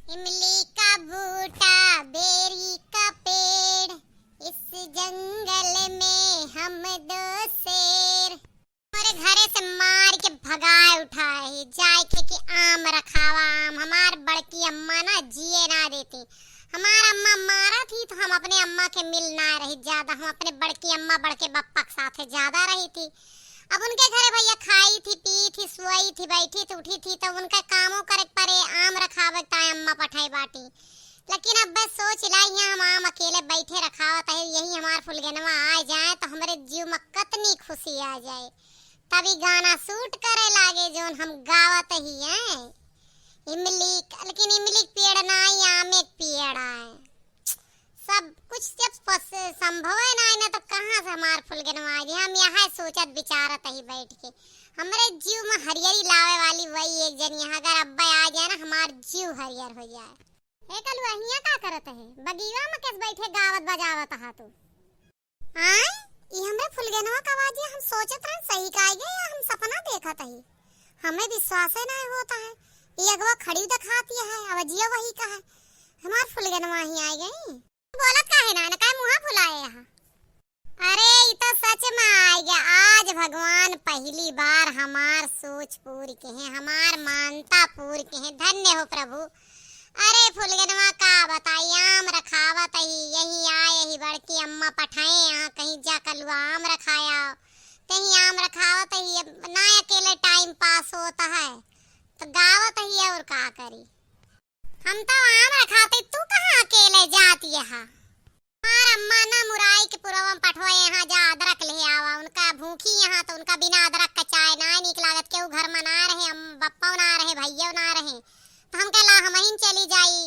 इमली का बूटा, बेरी का पेड़, इस जंगल में हम दो शेर। हमारे घरे से मार के भगाए उठाए जाए के आम रखावा आम। हमार बड़की अम्मा ना जिए ना देती। हमारा अम्मा मारा थी तो हम अपने अम्मा के मिल ना रही ज्यादा। हम अपने बड़की अम्मा बड़के बप्पा के साथ ज्यादा रही थी। अब उनके घरे भैया खाई थी, पी थी, सोई थी, बैठी थी, उठी थी, तो उनका कामों करे परे आम रखावे ताए अम्मा पठाई बाटी। लेकिन अब बस सोच लाई यहाँ हम आम अकेले बैठे रखावत है, यही हमार फुलगनवा आ जाए तो हमारे जीव में कतनी खुशी आ जाए। तभी गाना शूट करे लागे जोन हम गावत ही हैं। इमली, लेकिन इमली पेड़ ना ही आम एक पेड़ है। सब कुछ जब संभव है ना तो कहाँ से हमार फुलगनवा आ जाए। हम यहाँ सोचत विचारत ही बैठ के हमारे जीव में हरियरी लावे वाली वही एक जन यहाँ अगर अब्बा आ जाए ना हमार जीव हरियर हो जाए। कल वहिया का करत है बगीवा में कैसे बैठे गावत बजावत हा तू आय ये हमरे फुलगनवा का आवाज हम सोचत रहे सही का गए या हम सपना देखत है। हमें विश्वास ही नहीं होता है। ये अगवा खड़ी दिखाती है आवाजिया वही का है। हमार फुलगनवा ही आ गई बोलत का है ना का मुंह फुलाए यहाँ। अरे ये तो सच में आ गया। आज भगवान पहली बार हमार सोच पूरी के हैं, हमार मानता पूरी के हैं। धन्य हो प्रभु। अरे फुलगनवा का बताई आम रखावत ही यही आए ही बड़की अम्मा पठाए यहाँ कहीं जा कलुआ आम रखाया कहीं आम रखावत ही ना अकेले टाइम पास होता है तो गावत ही और का करी। हम तो आम रखाते तू कहाँ अकेले जाती है। हमार अम्मा ना मुराई के पुरवम पठवा यहाँ जा अदरक ले आवा। उनका भूखी यहाँ तो उनका बिना अदरक का चाय ना निक लागत। केहू घर में ना रहे, हम बप्पा ना रहे, भैया ना रहे तो हम कहला हम ही चली जाई।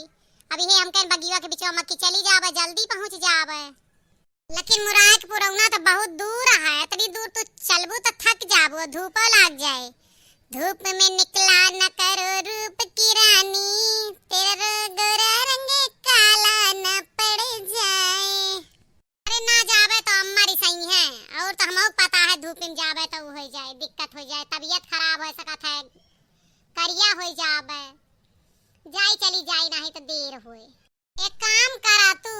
अभी हे हम कहीं बगीवा के बीचवा मक्की चली जावे जल्दी पहुँच जावे। लेकिन मुराई के पुरवना तो बहुत दूर है। इतनी दूर तो चलबू तो थक जाबू, धूप लग जाए। धूप में निकला न करो रूप की रानी, तेरा गोरा रंग काला न पड़ जाए। अरे ना जावे तो हमारी सही है और तो हमको पता है धूप में जावे तो हो जाए दिक्कत हो जाए, तबीयत खराब हो सकत है, करिया हो जावे, जाई चली जाई नहीं तो देर होए। एक काम करा तू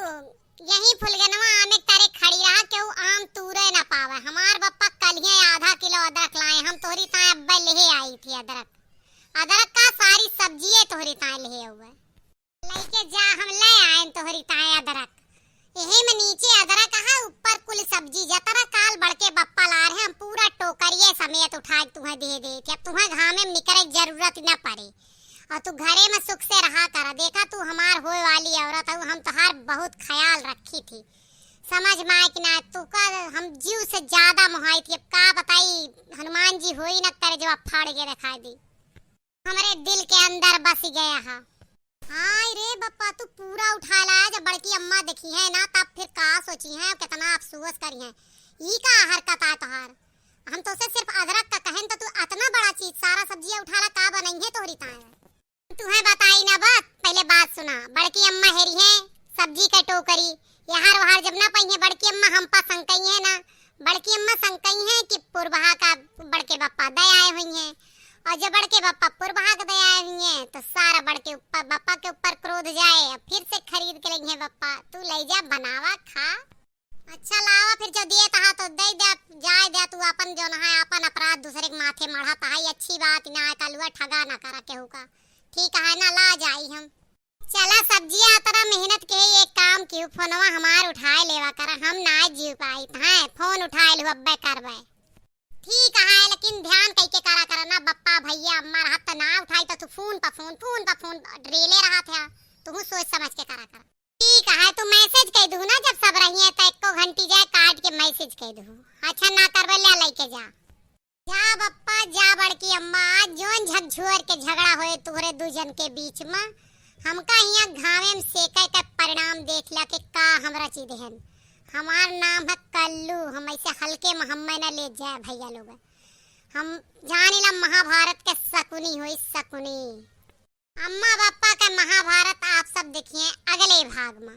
यही फुलगनवा आमे तारे खड़ी रहा केहू आम तूरे न पावे। हमार बप्पा कल ही आधा किलो अदरक लाए। हम तोहरी ताए अब्बा ले आई थी अदरक। अदरक का सारी सब्जी तोहरी ताए ले हुए लेके जा हम ले आए तोहरी ताए अदरक। यही में नीचे अदरक है ऊपर कुल सब्जी जतरा काल बड़के बप्पा ला रहे हम पूरा टोकरिए समेत उठा के तुम्हें दे दे अब तुम्हें घामे में निकले जरूरत न पड़े और तू घरे में सुख से रहा कर। देखा तू हमार होए वाली औरत है, हम तुहार बहुत ख्याल रखी थी समझ में कि ना तू का हम जीव से ज्यादा मोहाई थी। अब का बताई हनुमान जी होई न करे जो फाड़ के रखा दी हमारे दिल के अंदर बस गया है। हाय रे बप्पा तू पूरा उठा लाया जब बड़की अम्मा देखी है ना तब फिर का सोची है कितना अफसोस करी है। ई का हरकत है तुहार। हम तो से सिर्फ अदरक का कहन तो तू इतना बड़ा चीज सारा सब्जी उठाला का बनई है तोहरी ताए। तुम्हें बताई ना बात पहले बात सुना। बड़की अम्मा हेरी है सब्जी का टोकरी यहाँ वहां जब ना पई है बड़की अम्मा हम पा संकई है ना। बड़की अम्मा संकई है कि पुरबहा का बड़के बप्पा दे आए हुई हैं और जब बड़के बप्पा पुरबहा के दे आए हुई हैं तो सारा बड़के ऊपर बप्पा के ऊपर क्रोध जाए फिर से खरीद के लेंगे बप्पा तू ले जा बनावा खा। अच्छा लावा फिर जो दिए तहा तो दे दे जाए दे तू अपन जो ना है अपन अपराध दूसरे के माथे मढ़ा तहा अच्छी बात ना कलुआ ठगा ना करा केहू का ठीक है ना ला जाई हम। चला सब्जियां तरह मेहनत के एक काम की फोनवा हमार उठाए लेवा कर हम ना जीव पाई है फोन उठाए लू अब्बे करबे ठीक है लेकिन ध्यान कई के करा करना बप्पा भैया अम्मा रहत ना उठाई तो तू फोन पर फोन रेले रहा था तू सोच समझ के करा कर ठीक है। तू मैसेज कह दू ना जब सब रही है तो एको घंटी जाए काट के मैसेज कह दू। अच्छा ना करबे ले लेके जा जा बप्पा जा बड़की अम्मा जोन झकझोर के झगड़ा होए तुहरे दू जन के बीच में हमका यहाँ घावे में सेके के परिणाम देख लिया कि का हमरा चीज है। हमार नाम है कल्लू। हम ऐसे हल्के में हम न ले जाए भैया लोग। हम जानी ला महाभारत के शकुनी हुई शकुनी। अम्मा बप्पा का महाभारत आप सब देखिए अगले भाग में।